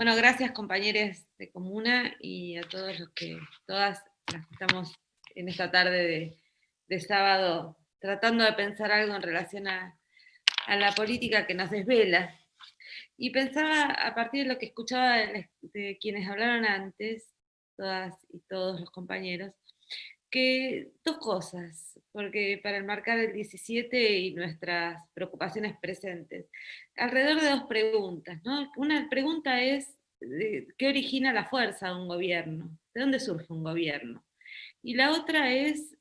Bueno, gracias compañeros de Comuna y a todas las que estamos en esta tarde de sábado tratando de pensar algo en relación a la política que nos desvela. Y pensaba, a partir de lo que escuchaba de quienes hablaron antes, todas y todos los compañeros, que dos cosas, porque para enmarcar el 17 y nuestras preocupaciones presentes, alrededor de dos preguntas, ¿no? Una pregunta es, ¿qué origina la fuerza de un gobierno? ¿De dónde surge un gobierno? Y la otra es,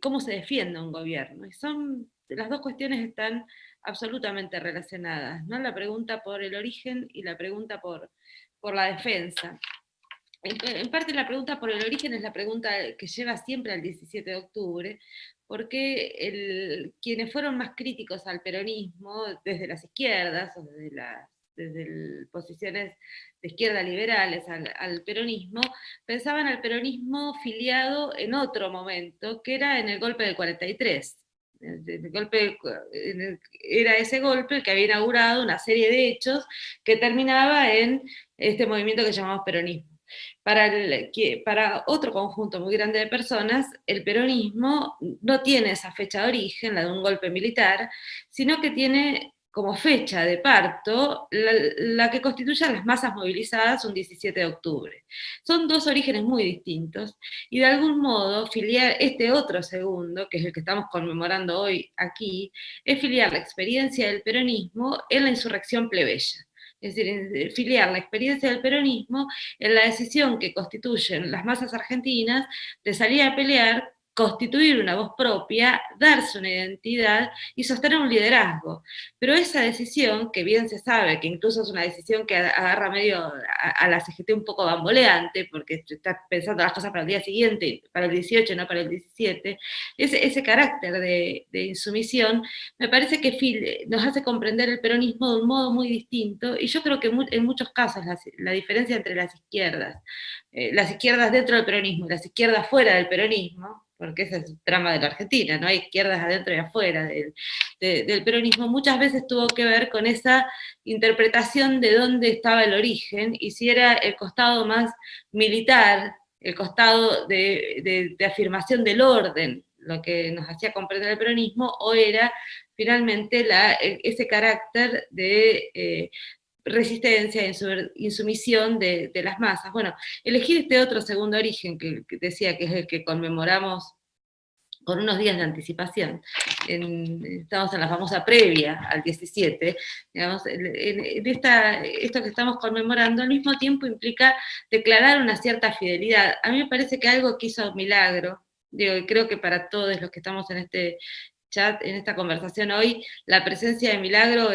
¿cómo se defiende un gobierno? Y las dos cuestiones están absolutamente relacionadas, ¿no? La pregunta por el origen y la pregunta por la defensa. En parte la pregunta por el origen es la pregunta que lleva siempre al 17 de octubre, porque quienes fueron más críticos al peronismo, desde las izquierdas o desde posiciones de izquierda liberales al peronismo, pensaban al peronismo filiado en otro momento, que era en el golpe del 43. Era ese golpe el que había inaugurado una serie de hechos que terminaba en este movimiento que llamamos peronismo. Para otro conjunto muy grande de personas, el peronismo no tiene esa fecha de origen, la de un golpe militar, sino que tiene como fecha de parto la que constituye a las masas movilizadas un 17 de octubre. Son dos orígenes muy distintos y de algún modo filiar este otro segundo, que es el que estamos conmemorando hoy aquí, es filiar la experiencia del peronismo en la insurrección plebeya. Es decir, filiar la experiencia del peronismo en la decisión que constituyen las masas argentinas de salir a pelear, constituir una voz propia, darse una identidad y sostener un liderazgo. Pero esa decisión, que bien se sabe que incluso es una decisión que agarra medio a la CGT un poco bamboleante, porque está pensando las cosas para el día siguiente, para el 18, no para el 17, ese carácter de insumisión me parece que nos hace comprender el peronismo de un modo muy distinto, y yo creo que en muchos casos la diferencia entre las izquierdas dentro del peronismo y las izquierdas fuera del peronismo, porque ese es el trama de la Argentina, ¿no? Hay izquierdas adentro y afuera del peronismo, muchas veces tuvo que ver con esa interpretación de dónde estaba el origen, y si era el costado más militar, el costado de afirmación del orden, lo que nos hacía comprender el peronismo, o era finalmente ese carácter de resistencia, insumisión de las masas. Bueno, elegir este otro segundo origen que decía que es el que conmemoramos con unos días de anticipación, estamos en la famosa previa al 17, digamos, esto que estamos conmemorando al mismo tiempo implica declarar una cierta fidelidad. A mí me parece que algo que hizo Milagro, digo, y creo que para todos los que estamos en este chat, en esta conversación hoy, la presencia de Milagro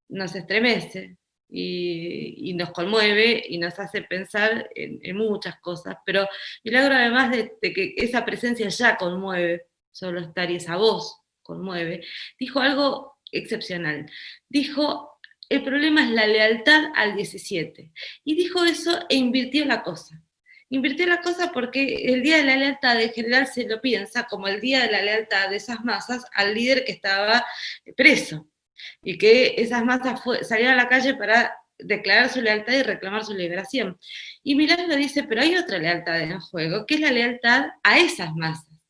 nos estremece, y nos conmueve y nos hace pensar en muchas cosas, pero Milagro, además de que esa presencia ya conmueve, solo estar y esa voz conmueve, dijo algo excepcional. Dijo, el problema es la lealtad al 17. Y dijo eso e invirtió la cosa. Invirtió la cosa porque el Día de la Lealtad en general se lo piensa como el Día de la Lealtad de esas masas al líder que estaba preso, y que esas masas salieron a la calle para declarar su lealtad y reclamar su liberación. Y Milán lo dice, pero hay otra lealtad en juego, que es la lealtad a esas masas.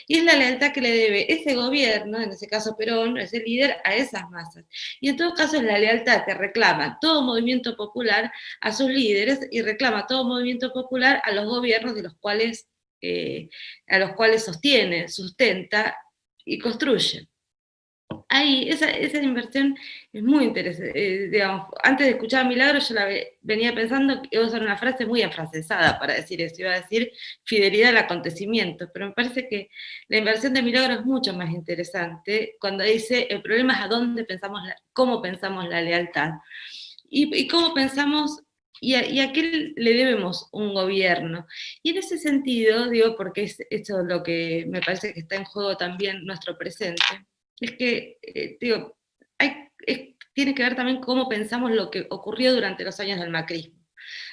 Y es la lealtad que le debe ese gobierno, en ese caso Perón, ese líder, a esas masas. Y en todo caso es la lealtad que reclama todo movimiento popular a sus líderes y reclama todo movimiento popular a los gobiernos a los cuales sostiene, sustenta y construye. Ahí, esa inversión es muy interesante. Digamos, antes de escuchar a Milagro, yo venía pensando que iba a usar una frase muy afrancesada para decir eso, iba a decir fidelidad al acontecimiento, pero me parece que la inversión de Milagro es mucho más interesante cuando dice, el problema es a dónde pensamos, cómo pensamos la lealtad, y cómo pensamos, y a qué le debemos un gobierno. Y en ese sentido, digo, porque es esto lo que me parece que está en juego también nuestro presente, es que, digo, tiene que ver también cómo pensamos lo que ocurrió durante los años del macrismo.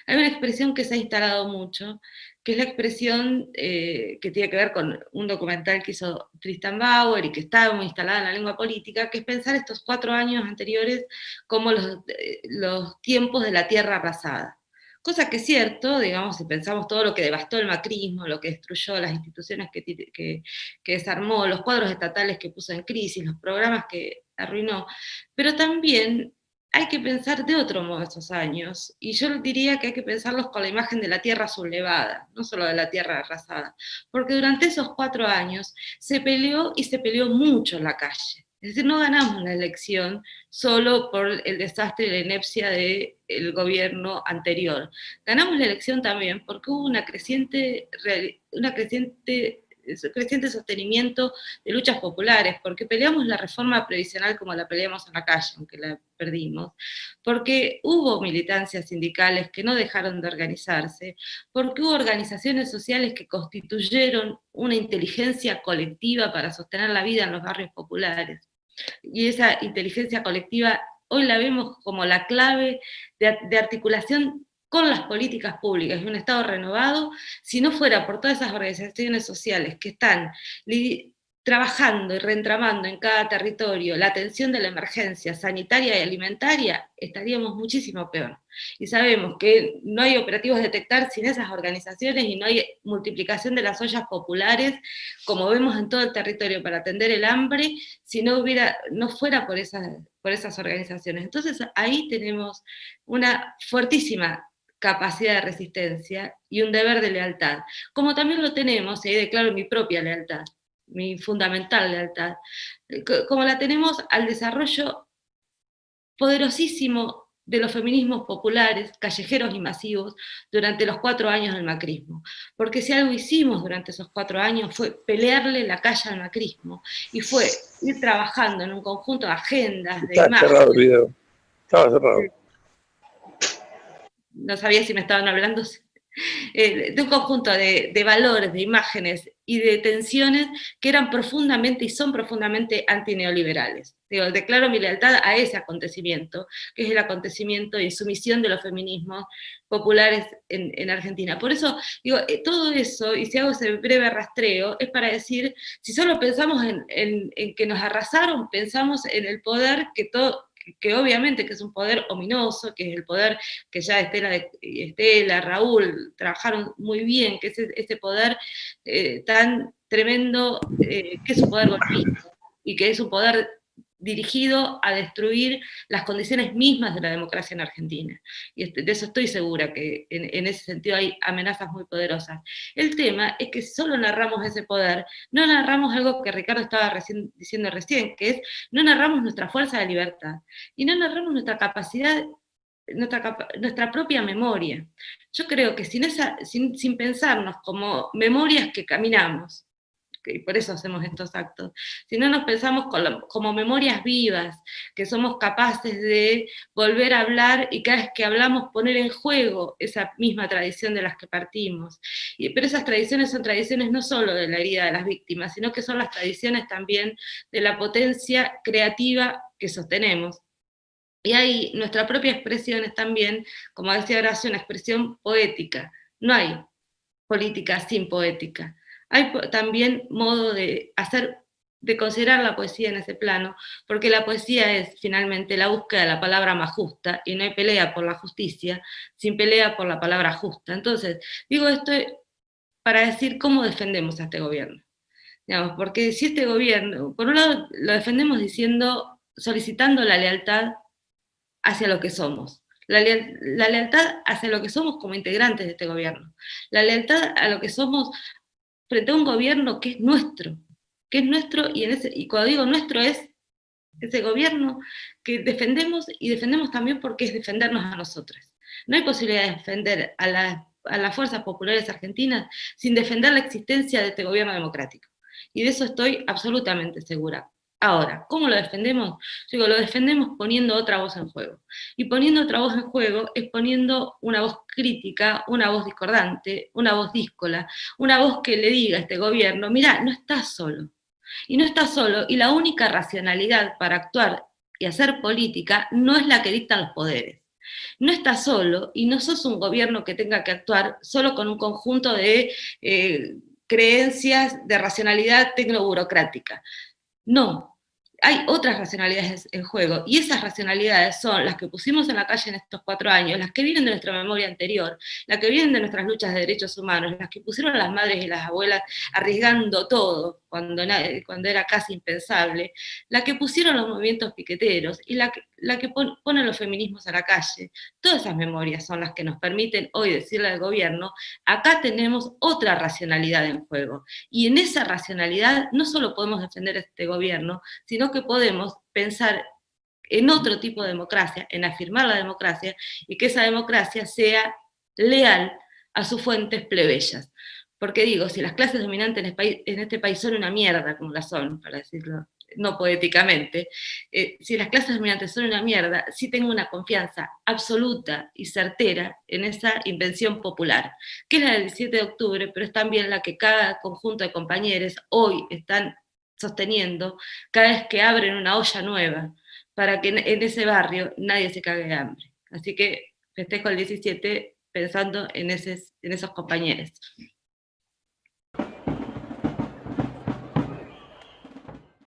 Hay una expresión que se ha instalado mucho, que es la expresión que tiene que ver con un documental que hizo Tristan Bauer y que está muy instalada en la lengua política, que es pensar estos 4 años anteriores como los tiempos de la tierra arrasada. Cosa que es cierto, digamos, si pensamos todo lo que devastó el macrismo, lo que destruyó las instituciones que desarmó, los cuadros estatales que puso en crisis, los programas que arruinó, pero también hay que pensar de otro modo esos años, y yo diría que hay que pensarlos con la imagen de la tierra sublevada, no solo de la tierra arrasada, porque durante esos 4 años se peleó y se peleó mucho en la calle. Es decir, no ganamos la elección solo por el desastre y la inepcia del gobierno anterior. Ganamos la elección también porque hubo creciente sostenimiento de luchas populares, porque peleamos la reforma previsional como la peleamos en la calle, aunque la perdimos, porque hubo militancias sindicales que no dejaron de organizarse, porque hubo organizaciones sociales que constituyeron una inteligencia colectiva para sostener la vida en los barrios populares. Y esa inteligencia colectiva hoy la vemos como la clave de articulación con las políticas públicas y un Estado renovado. Si no fuera por todas esas organizaciones sociales que están trabajando y reentramando en cada territorio la atención de la emergencia sanitaria y alimentaria, estaríamos muchísimo peor. Y sabemos que no hay operativos de detectar sin esas organizaciones y no hay multiplicación de las ollas populares, como vemos en todo el territorio, para atender el hambre, si no fuera por esas organizaciones. Entonces ahí tenemos una fuertísima capacidad de resistencia y un deber de lealtad, como también lo tenemos, y ahí declaro mi propia lealtad, mi fundamental lealtad, como la tenemos al desarrollo poderosísimo de los feminismos populares, callejeros y masivos, durante los 4 años del macrismo. Porque si algo hicimos durante esos 4 años fue pelearle la calle al macrismo, y fue ir trabajando en un conjunto de agendas, de Está cerrado el imágenes. video. Estaba cerrado. No sabía si me estaban hablando. De un conjunto de valores, de imágenes y de tensiones que eran profundamente y son profundamente antineoliberales. Digo, declaro mi lealtad a ese acontecimiento, que es el acontecimiento de insumisión de los feminismos populares en Argentina. Por eso, digo, todo eso, y si hago ese breve rastreo, es para decir, si solo pensamos en que nos arrasaron, pensamos en el poder que obviamente que es un poder ominoso, que es el poder que ya Estela, Raúl trabajaron muy bien, que es ese poder tan tremendo, que es un poder golpista, y que es un poder dirigido a destruir las condiciones mismas de la democracia en Argentina. Y de eso estoy segura, que en ese sentido hay amenazas muy poderosas. El tema es que si solo narramos ese poder, no narramos algo que Ricardo estaba diciendo recién, que es, no narramos nuestra fuerza de libertad, y no narramos nuestra capacidad, nuestra propia memoria. Yo creo que sin pensarnos como memorias que caminamos, y por eso hacemos estos actos, si no nos pensamos como memorias vivas, que somos capaces de volver a hablar y cada vez que hablamos poner en juego esa misma tradición de las que partimos. Pero esas tradiciones son tradiciones no solo de la herida de las víctimas, sino que son las tradiciones también de la potencia creativa que sostenemos. Y ahí nuestra propia expresión es también, como decía Horacio, una expresión poética. No hay política sin poética. Hay también modo de considerar la poesía en ese plano, porque la poesía es finalmente la búsqueda de la palabra más justa, y no hay pelea por la justicia sin pelea por la palabra justa. Entonces, digo esto para decir cómo defendemos a este gobierno. Digamos, porque si este gobierno, por un lado, lo defendemos solicitando la lealtad hacia lo que somos. La lealtad hacia lo que somos como integrantes de este gobierno. La lealtad a lo que somos frente a un gobierno que es nuestro, y cuando digo nuestro es ese gobierno que defendemos, y defendemos también porque es defendernos a nosotros. No hay posibilidad de defender a las fuerzas populares argentinas sin defender la existencia de este gobierno democrático. Y de eso estoy absolutamente segura. Ahora, ¿cómo lo defendemos? Yo digo, lo defendemos poniendo otra voz en juego. Y poniendo otra voz en juego es poniendo una voz crítica, una voz discordante, una voz díscola, una voz que le diga a este gobierno, mirá, no estás solo. Y no estás solo, y la única racionalidad para actuar y hacer política no es la que dictan los poderes. No estás solo, y no sos un gobierno que tenga que actuar solo con un conjunto de creencias de racionalidad tecnoburocrática. No, hay otras racionalidades en juego, y esas racionalidades son las que pusimos en la calle en estos 4 años, las que vienen de nuestra memoria anterior, las que vienen de nuestras luchas de derechos humanos, las que pusieron las madres y las abuelas arriesgando todo cuando era casi impensable, la que pusieron los movimientos piqueteros, y la que ponen los feminismos a la calle. Todas esas memorias son las que nos permiten hoy decirle al gobierno, acá tenemos otra racionalidad en juego, y en esa racionalidad no solo podemos defender a este gobierno, sino que podemos pensar en otro tipo de democracia, en afirmar la democracia, y que esa democracia sea leal a sus fuentes plebeyas. Porque digo, si las clases dominantes en este país son una mierda, como las son, para decirlo no poéticamente, si las clases dominantes son una mierda, sí tengo una confianza absoluta y certera en esa invención popular, que es la del 17 de octubre, pero es también la que cada conjunto de compañeros hoy están sosteniendo cada vez que abren una olla nueva, para que en ese barrio nadie se cague de hambre. Así que festejo el 17 pensando en esos compañeros.